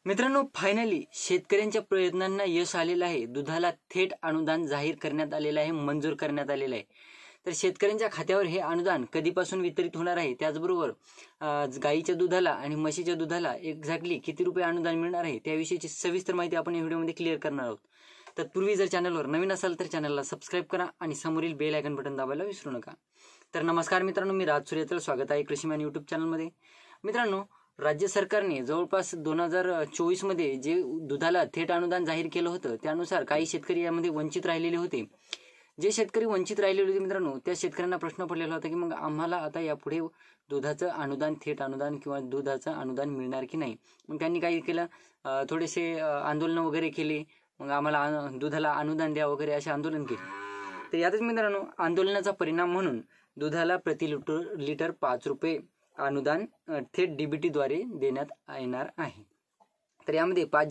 मित्रांनो, फायनली शेतकऱ्यांच्या प्रयत्नांना यश आलेलं आहे। दुधाला थेट अनुदान जाहीर करण्यात आलेलं आहे, मंजूर करण्यात आलेलं आहे। तर शेतकऱ्यांच्या खात्यावर हे अनुदान कधीपासून वितरित होणार आहे, त्याचबरोबर गाईच्या दुधाला आणि म्हशीच्या दुधाला एक्झॅक्टली किती रुपये अनुदान मिळणार आहे त्याविषयीची सविस्तर माहिती आपण या व्हिडिओमध्ये क्लिअर करणार आहोत। तत्पूर्वी जर चॅनलवर नवीन असाल तर चॅनलला सबस्क्राईब करा आणि समोरील बेल आयकॉन बटन दाबायला विसरू नका। तर नमस्कार मित्रांनो, मी राज सूर्यतर, स्वागत आहे कृषीमॅन यूट्यूब चॅनलमध्ये। मित्रांनो, राज्य सरकारने जवळपास 2024 मध्ये जे दुधाला थेट अनुदान जाहीर केलं होतं त्यानुसार काही शेतकरी यामध्ये वंचित राहिलेले होते। जे शेतकरी वंचित राहिलेले होते मित्रांनो, त्या शेतकऱ्यांना प्रश्न पडलेला होता की मग आम्हाला आता यापुढे दुधाचं अनुदान, थेट अनुदान किंवा दुधाचं अनुदान मिळणार की नाही। मग त्यांनी काय केलं, थोडेसे आंदोलन वगैरे केले, मग आम्हाला दुधाला अनुदान द्या वगैरे असे आंदोलन केले। तर यातच मित्रांनो, आंदोलनाचा परिणाम म्हणून दुधाला प्रति लिटर 5 रुपये अनुदान थेट डीबीटी द्वारे देण्यात येणार आहे। तर यामध्ये 5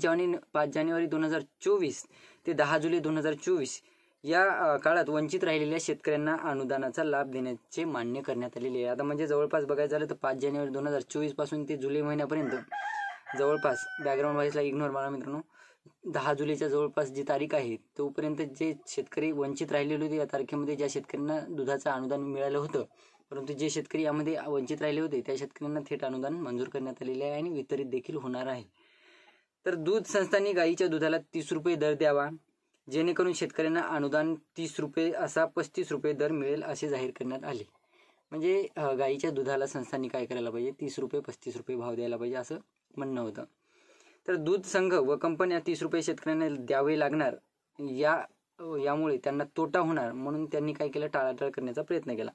जानेवारी 2024 ते 10 जुलै 2024 या काळात वंचित राहिलेल्या शेतकऱ्यांना अनुदानाचा लाभ देण्याचे मान्य करण्यात आलेले आहे। आता म्हणजे जवळपास बघायचं झालं तर 5 जानेवारी 2024 पासून ते जुलै महिन्यापर्यंत जवळपास, बॅकग्राऊंड व्हाईसला इग्नोर मारा मित्रांनो, 10 जुलैच्या जवळपास जी तारीख आहे तोपर्यंत जे शेतकरी वंचित राहिलेले होते, या तारखेमध्ये ज्या शेतकऱ्यांना दुधाचं अनुदान मिळालं होतं, परंतु जे शेतकरी यामध्ये वंचित राहिले होते त्या शेतकऱ्यांना थेट अनुदान मंजूर करण्यात आलेले आहे आणि वितरित देखील होणार आहे। तर दूध संस्थांनी गाईच्या दुधाला 30 रुपये दर द्यावा, जेणेकरून शेतकऱ्यांना अनुदान 30 रुपये असा 35 रुपये दर मिळेल असे जाहीर करण्यात आले। म्हणजे गाईच्या दुधाला संस्थांनी काय करायला पाहिजे, 30 रुपये 35 रुपये भाव द्यायला पाहिजे असं म्हणणं होतं। तर दूध संघ व कंपन्या 30 रुपये शेतकऱ्यांना द्यावे लागणार, यामुळे त्यांना तोटा होणार, म्हणून त्यांनी काय केलं, टाळाटाळ करण्याचा प्रयत्न केला।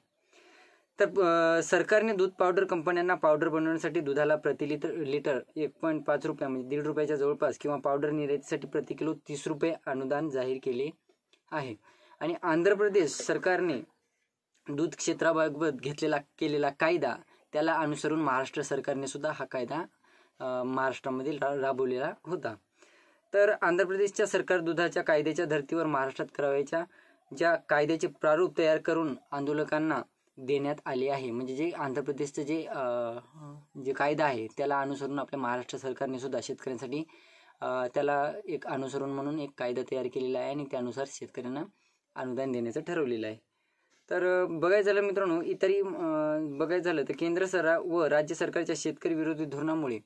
तर सरकारने दूध पावडर कंपन्यांना पावडर बनवण्यासाठी दुधाला प्रति लिटर 1.5 रुपये म्हणजे 1.5 रुपयाच्या जवळपास किंवा पावडर निर्यातीसाठी प्रति किलो 30 रुपये अनुदान जाहीर केले आहे। आणि आंध्र प्रदेश सरकारने दूध क्षेत्राबाबत केलेला कायदा, त्याला अनुसरून महाराष्ट्र सरकारने सुद्धा हा कायदा महाराष्ट्रामध्ये राबवलेला होता। तर आंध्र प्रदेशच्या सरकार दुधाच्या कायद्याच्या धर्तीवर महाराष्ट्रात करावयाच्या ज्या कायद्याचे प्रारूप तयार करून आंदोलकांना देण्यात आले आहे। म्हणजे जे आंध्र प्रदेशचं जे कायदा आहे त्याला अनुसरून आपल्या महाराष्ट्र सरकारने सुद्धा शेतकऱ्यांसाठी त्याला एक अनुसरून म्हणून एक कायदा तयार केलेला आहे आणि त्यानुसार शेतकऱ्यांना अनुदान देण्याचं ठरवलेलं आहे। तर बघायचं झालं मित्रांनो, इतरही बघायचं झालं तर केंद्र सरकार व राज्य सरकारच्या शेतकरी विरोधी धोरणामुळे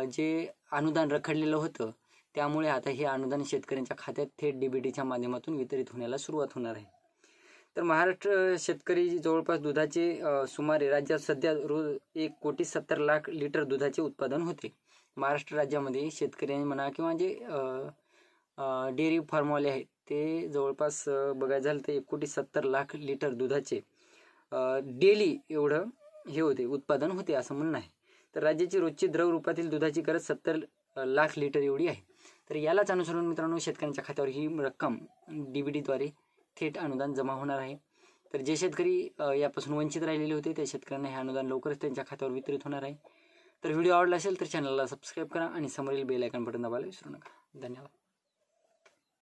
जे अनुदान रखडलेलं होतं, त्यामुळे आता हे अनुदान शेतकऱ्यांच्या खात्यात थेट डीबीटीच्या माध्यमातून वितरित होण्याला सुरुवात होणार आहे। तर महाराष्ट्र शेतकरी जवळपास दुधाचे सुमारे राज्यात सध्या रोज 1,70,00,000 लिटर दुधाचे उत्पादन होते। महाराष्ट्र राज्यामध्ये शेतकरी म्हणा किंवा जे डेअरी फार्मवाले आहेत ते जवळपास बघायचं झालं तर 1,70,00,000 लिटर दुधाचे डेली एवढं हे होते, उत्पादन होते असं म्हणणं आहे। तर राज्याची रोजची द्रव रूपातील दुधाची गरज 70,00,000 लिटर एवढी आहे। तर यालाच अनुसरून मित्रांनो, शेतकऱ्यांच्या खात्यावर ही रक्कम डीबीटीद्वारे थेट अनुदान जमा होणार आहे। तर जे शेतकरी यापासून वंचित राहिलेले होते त्या शेतकऱ्यांना हे अनुदान लवकरच त्यांच्या खात्यावर वितरित होणार आहे। तर व्हिडिओ आवडला असेल तर चॅनलला सबस्क्राईब करा आणि समोरील बेल आयकॉन बटन दाबायला विसरू नका। धन्यवाद।